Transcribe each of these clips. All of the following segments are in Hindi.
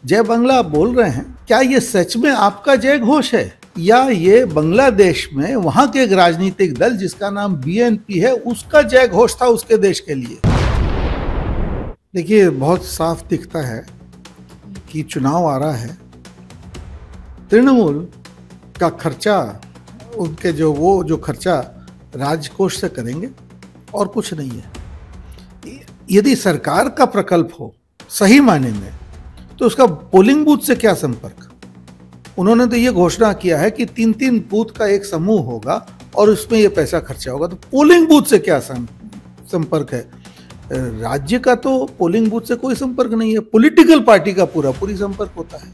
जय बांग्ला आप बोल रहे हैं, क्या ये सच में आपका जय घोष है या ये बांग्लादेश में वहां के एक राजनीतिक दल जिसका नाम बीएनपी है उसका जय घोष था उसके देश के लिए? देखिए, बहुत साफ दिखता है कि चुनाव आ रहा है, तृणमूल का खर्चा उनके जो खर्चा राजकोष से करेंगे और कुछ नहीं है। यदि सरकार का प्रकल्प हो सही मायने में तो उसका पोलिंग बूथ से क्या संपर्क? उन्होंने तो ये घोषणा किया है कि 3-3 बूथ का एक समूह होगा और उसमें ये पैसा खर्चा होगा, तो पोलिंग बूथ से क्या संपर्क है? राज्य का तो पोलिंग बूथ से कोई संपर्क नहीं है, पॉलिटिकल पार्टी का पूरी संपर्क होता है।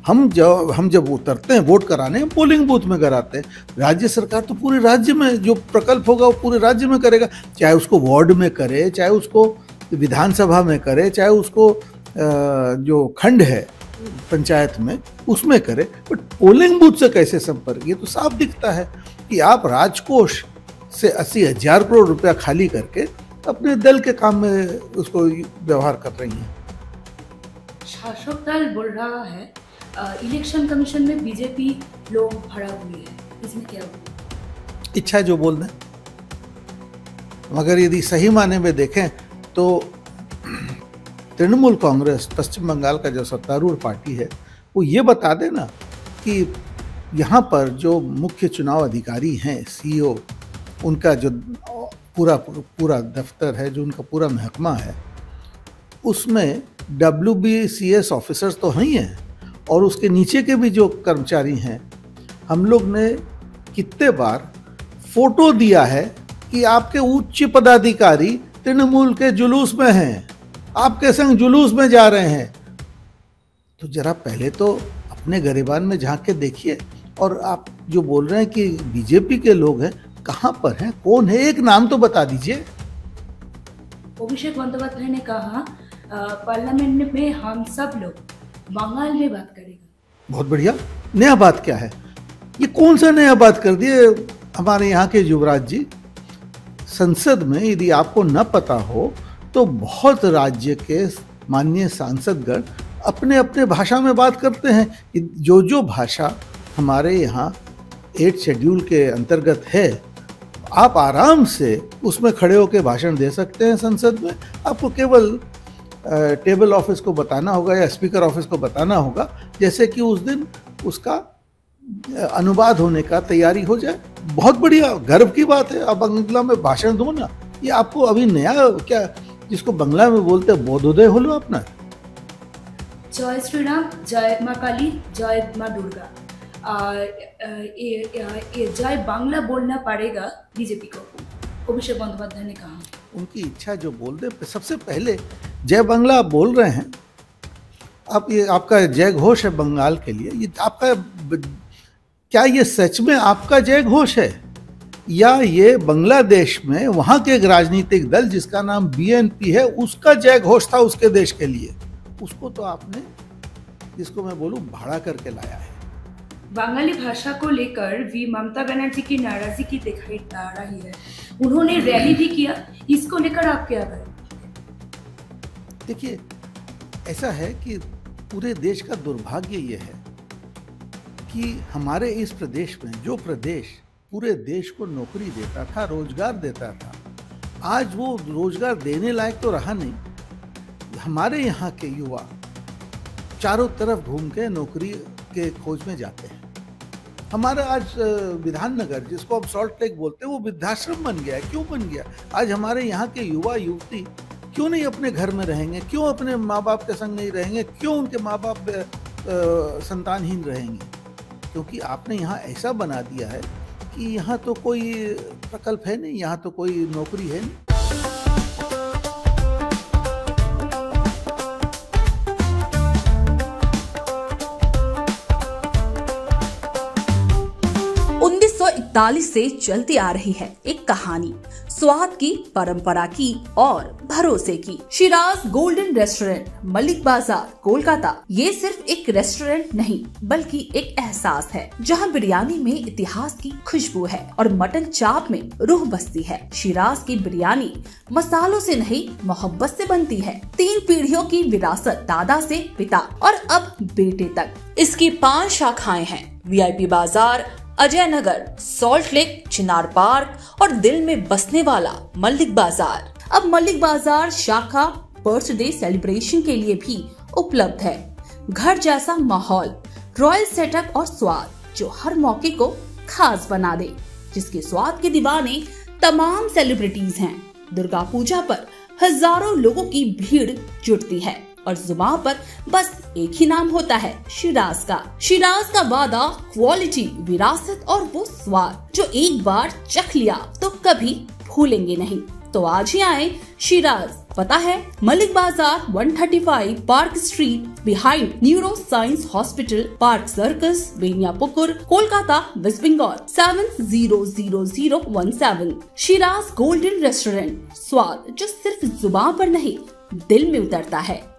हम जब उतरते हैं वोट कराने, हम पोलिंग बूथ में कराते हैं। राज्य सरकार तो पूरे राज्य में जो प्रकल्प होगा वो पूरे राज्य में करेगा, चाहे उसको वार्ड में करे, चाहे उसको विधानसभा में करे, चाहे उसको जो खंड है पंचायत में उसमें करे। बट पोलिंग बूथ से कैसे संपर्क? ये तो साफ दिखता है कि आप राजकोष से 80,000 करोड़ रुपया खाली करके अपने दल के काम में उसको व्यवहार कर रही हैं। शासक दल बोल रहा है इलेक्शन कमीशन में बीजेपी लोग भरा हुए हैं, इसमें क्या हुआ? इच्छा जो बोल दें, मगर यदि सही माने में देखें तो तृणमूल कांग्रेस पश्चिम बंगाल का जो सत्तारूढ़ पार्टी है वो ये बता दे ना कि यहाँ पर जो मुख्य चुनाव अधिकारी हैं, सीईओ, उनका जो पूरा दफ्तर है, जो उनका पूरा महकमा है, उसमें WBCS ऑफिसर्स तो ही हैं और उसके नीचे के भी जो कर्मचारी हैं। हम लोग ने कितने बार फोटो दिया है कि आपके उच्च पदाधिकारी तृणमूल के जुलूस में हैं, आपके संग जुलूस में जा रहे हैं। तो जरा पहले तो अपने गरिबान में झांक के देखिए। और आप जो बोल रहे हैं कि बीजेपी के लोग हैं, कहां पर हैं, कौन है, एक नाम तो बता दीजिए। अभिषेक बंदोपाध्याय ने कहा पार्लियामेंट में हम सब लोग बंगाल में बात करेंगे। बहुत बढ़िया। नया बात क्या है? ये कौन सा नया बात कर दिए हमारे यहाँ के युवराज जी? संसद में यदि आपको न पता हो तो बहुत राज्य के माननीय सांसदगण अपने अपने भाषा में बात करते हैं। जो भाषा हमारे यहाँ 8 शेड्यूल के अंतर्गत है, आप आराम से उसमें खड़े होकर भाषण दे सकते हैं संसद में। आपको केवल टेबल ऑफिस को बताना होगा या स्पीकर ऑफिस को बताना होगा, जैसे कि उस दिन उसका अनुवाद होने का तैयारी हो जाए। बहुत बढ़िया, गर्व की बात है। आप बांग्ला में भाषण दो ना। ये आपको अभी नया क्या, जिसको बांग्ला में बोलते हैं बोधोदय हो लो अपना। जय श्री राम, जय माँ काली, जय माँ दुर्गा। ये जय बांग्ला बोलना पड़ेगा बीजेपी को, अभिषेक बंदोपाध्याय ने कहा। उनकी इच्छा जो बोल दे। सबसे पहले जय बांग्ला आप बोल रहे हैं, आप ये आपका जय घोष है बंगाल के लिए। ये आपका, क्या ये सच में आपका जय घोष है या ये बांग्लादेश में वहां के एक राजनीतिक दल जिसका नाम बीएनपी है उसका जय घोष था उसके देश के लिए? उसको तो आपने, जिसको मैं बोलूं, भाड़ा करके लाया है। बंगाली भाषा को लेकर भी ममता बनर्जी की नाराजगी की दिखाई पड़ रही है। उन्होंने रैली भी किया, इसको लेकर आप क्या करें? देखिए, ऐसा है कि पूरे देश का दुर्भाग्य ये है कि हमारे इस प्रदेश में, जो प्रदेश पूरे देश को नौकरी देता था, रोजगार देता था, आज वो रोजगार देने लायक तो रहा नहीं। हमारे यहाँ के युवा चारों तरफ घूम के नौकरी के खोज में जाते हैं। हमारा आज विधाननगर, जिसको हम सॉल्ट लेक बोलते हैं, वो वृद्धाश्रम बन गया है। क्यों बन गया? आज हमारे यहाँ के युवा युवती क्यों नहीं अपने घर में रहेंगे? क्यों अपने माँ बाप के संग नहीं रहेंगे? क्यों उनके माँ बाप संतानहीन रहेंगे? क्योंकि आपने यहाँ ऐसा बना दिया है कि यहाँ तो कोई प्रकल्प है नहीं, यहाँ तो कोई नौकरी है नहीं। 1941 से चलती आ रही है एक कहानी। स्वाद की, परंपरा की और भरोसे की। शिराज गोल्डन रेस्टोरेंट, मलिक बाजार, कोलकाता। ये सिर्फ एक रेस्टोरेंट नहीं बल्कि एक एहसास है, जहां बिरयानी में इतिहास की खुशबू है और मटन चाप में रूह बसती है। शिराज की बिरयानी मसालों से नहीं, मोहब्बत से बनती है। 3 पीढ़ियों की विरासत, दादा से पिता और अब बेटे तक। इसकी 5 शाखाएं हैं। VIP बाजार, अजय नगर, सॉल्ट लेक, चिनार पार्क और दिल में बसने वाला मलिक बाजार। अब मलिक बाजार शाखा बर्थडे सेलिब्रेशन के लिए भी उपलब्ध है। घर जैसा माहौल, रॉयल सेटअप और स्वाद जो हर मौके को खास बना दे, जिसके स्वाद के दीवाने तमाम सेलिब्रिटीज हैं। दुर्गा पूजा पर हजारों लोगों की भीड़ जुटती है और जुबान पर बस एक ही नाम होता है, शिराज का। शिराज का वादा, क्वालिटी, विरासत और वो स्वाद जो एक बार चख लिया तो कभी भूलेंगे नहीं। तो आज ही आए शिराज। पता है Malik Bazar, 135 Park Street, behind Neuro Science Hospital, Park Circus, Beniapukur, Kolkata, West Bengal 700017। Shiraz Golden Restaurant, स्वाद जो सिर्फ जुबान पर नहीं दिल में उतरता है।